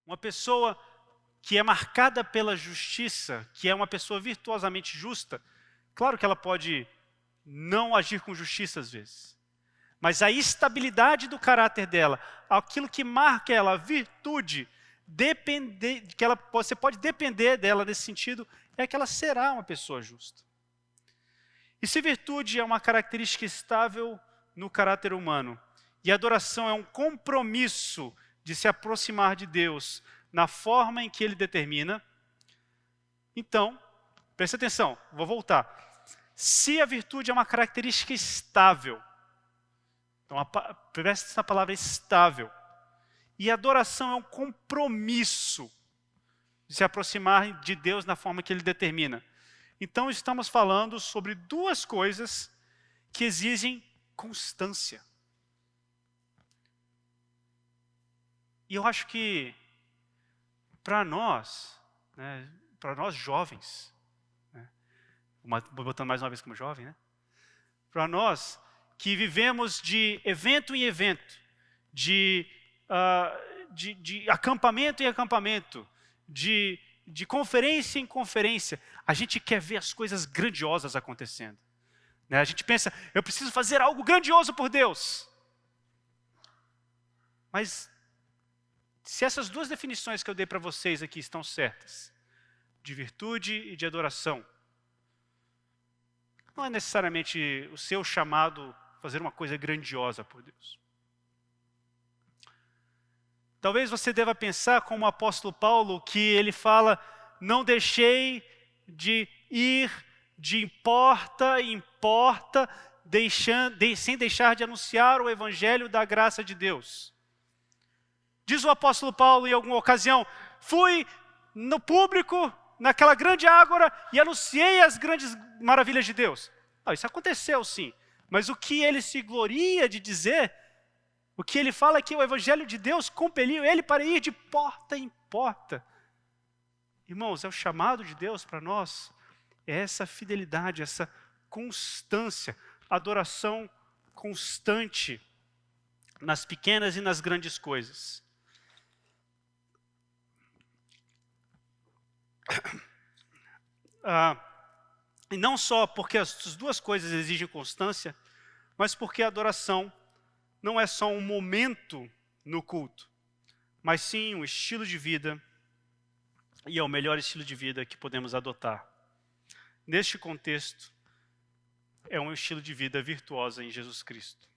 Uma pessoa que é marcada pela justiça, que é uma pessoa virtuosamente justa, claro que ela pode não agir com justiça às vezes, mas a estabilidade do caráter dela, aquilo que marca ela, a virtude, você pode depender dela nesse sentido, é que ela será uma pessoa justa. E se virtude é uma característica estável no caráter humano, e adoração é um compromisso de se aproximar de Deus na forma em que Ele determina, então, presta atenção, vou voltar. Se a virtude é uma característica estável, então presta atenção na palavra estável, e a adoração é um compromisso de se aproximar de Deus na forma que Ele determina. Então estamos falando sobre duas coisas que exigem constância. E eu acho que para nós jovens, né, vou botando mais uma vez como jovem, né? Para nós que vivemos de evento em evento, de acampamento em acampamento, de conferência em conferência, a gente quer ver as coisas grandiosas acontecendo. Né? A gente pensa, eu preciso fazer algo grandioso por Deus. Mas se essas duas definições que eu dei para vocês aqui estão certas, de virtude e de adoração, não é necessariamente o seu chamado fazer uma coisa grandiosa por Deus. Talvez você deva pensar como o apóstolo Paulo, que ele fala, não deixei de ir de porta em porta, sem deixar de anunciar o evangelho da graça de Deus. Diz o apóstolo Paulo em alguma ocasião, fui no público, naquela grande ágora, e anunciei as grandes maravilhas de Deus. Isso aconteceu sim, mas o que ele se gloria de dizer, o que ele fala é que o evangelho de Deus compeliu ele para ir de porta em porta. Irmãos, é o chamado de Deus para nós, é essa fidelidade, essa constância, adoração constante nas pequenas e nas grandes coisas. E não só porque as duas coisas exigem constância, mas porque a adoração não é só um momento no culto, mas sim um estilo de vida, e é o melhor estilo de vida que podemos adotar. Neste contexto, é um estilo de vida virtuosa em Jesus Cristo.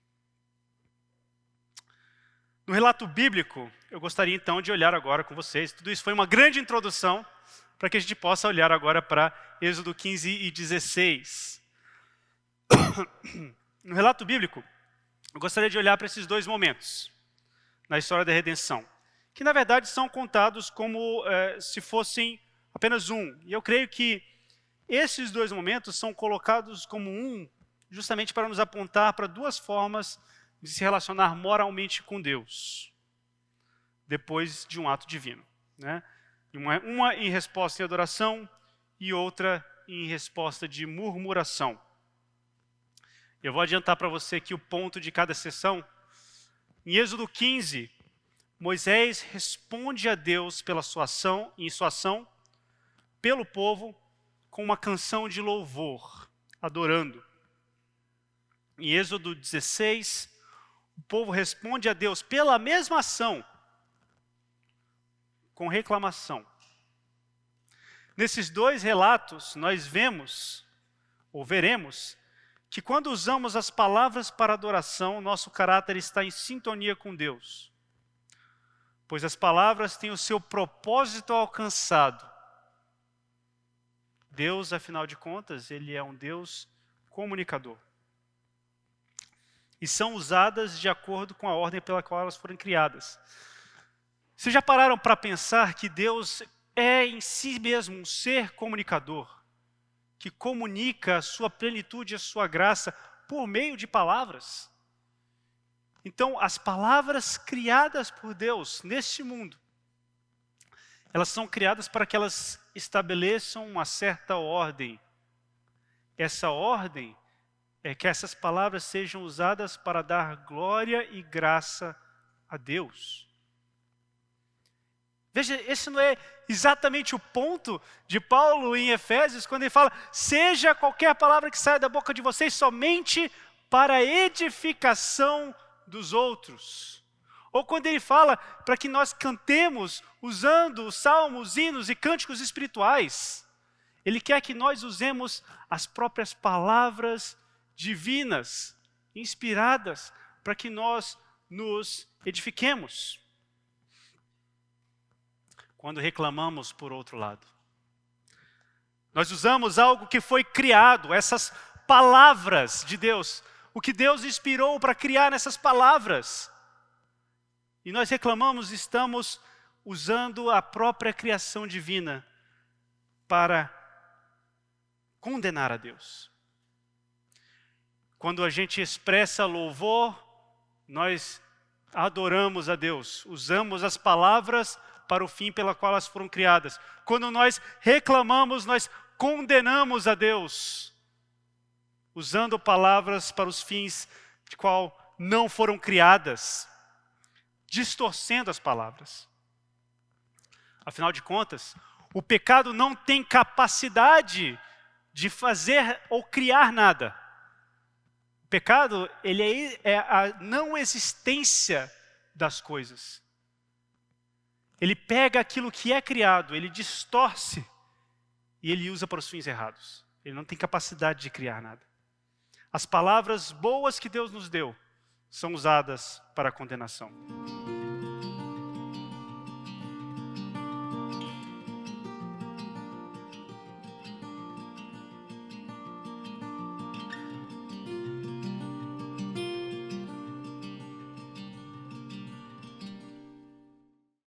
No relato bíblico, eu gostaria então de olhar agora com vocês, tudo isso foi uma grande introdução, para que a gente possa olhar agora para Êxodo 15 e 16. No relato bíblico, eu gostaria de olhar para esses dois momentos na história da redenção, que na verdade são contados como se fossem apenas um. E eu creio que esses dois momentos são colocados como um, justamente para nos apontar para duas formas de se relacionar moralmente com Deus, depois de um ato divino, né? Uma em resposta em adoração e outra em resposta de murmuração. Eu vou adiantar para você aqui o ponto de cada sessão. Em Êxodo 15, Moisés responde a Deus em sua ação, pelo povo, com uma canção de louvor, adorando. Em Êxodo 16, o povo responde a Deus pela mesma ação, com reclamação. Nesses dois relatos, nós vemos, ou veremos, que quando usamos as palavras para adoração, nosso caráter está em sintonia com Deus. Pois as palavras têm o seu propósito alcançado. Deus, afinal de contas, Ele é um Deus comunicador. E são usadas de acordo com a ordem pela qual elas foram criadas. Vocês já pararam para pensar que Deus é em si mesmo um ser comunicador, que comunica a sua plenitude e a sua graça por meio de palavras? Então, as palavras criadas por Deus neste mundo, elas são criadas para que elas estabeleçam uma certa ordem. Essa ordem é que essas palavras sejam usadas para dar glória e graça a Deus. Veja, esse não é exatamente o ponto de Paulo em Efésios, quando ele fala, seja qualquer palavra que saia da boca de vocês somente para a edificação dos outros. Ou quando ele fala para que nós cantemos usando os salmos, hinos e cânticos espirituais. Ele quer que nós usemos as próprias palavras divinas, inspiradas, para que nós nos edifiquemos. Quando reclamamos, por outro lado, nós usamos algo que foi criado, essas palavras de Deus, o que Deus inspirou para criar nessas palavras. E nós reclamamos, estamos usando a própria criação divina para condenar a Deus. Quando a gente expressa louvor, nós adoramos a Deus, usamos as palavras para o fim pela qual elas foram criadas. Quando nós reclamamos, nós condenamos a Deus, usando palavras para os fins de qual não foram criadas, distorcendo as palavras. Afinal de contas, o pecado não tem capacidade de fazer ou criar nada. O pecado, ele é a não existência das coisas. Ele pega aquilo que é criado, ele distorce e ele usa para os fins errados. Ele não tem capacidade de criar nada. As palavras boas que Deus nos deu são usadas para a condenação.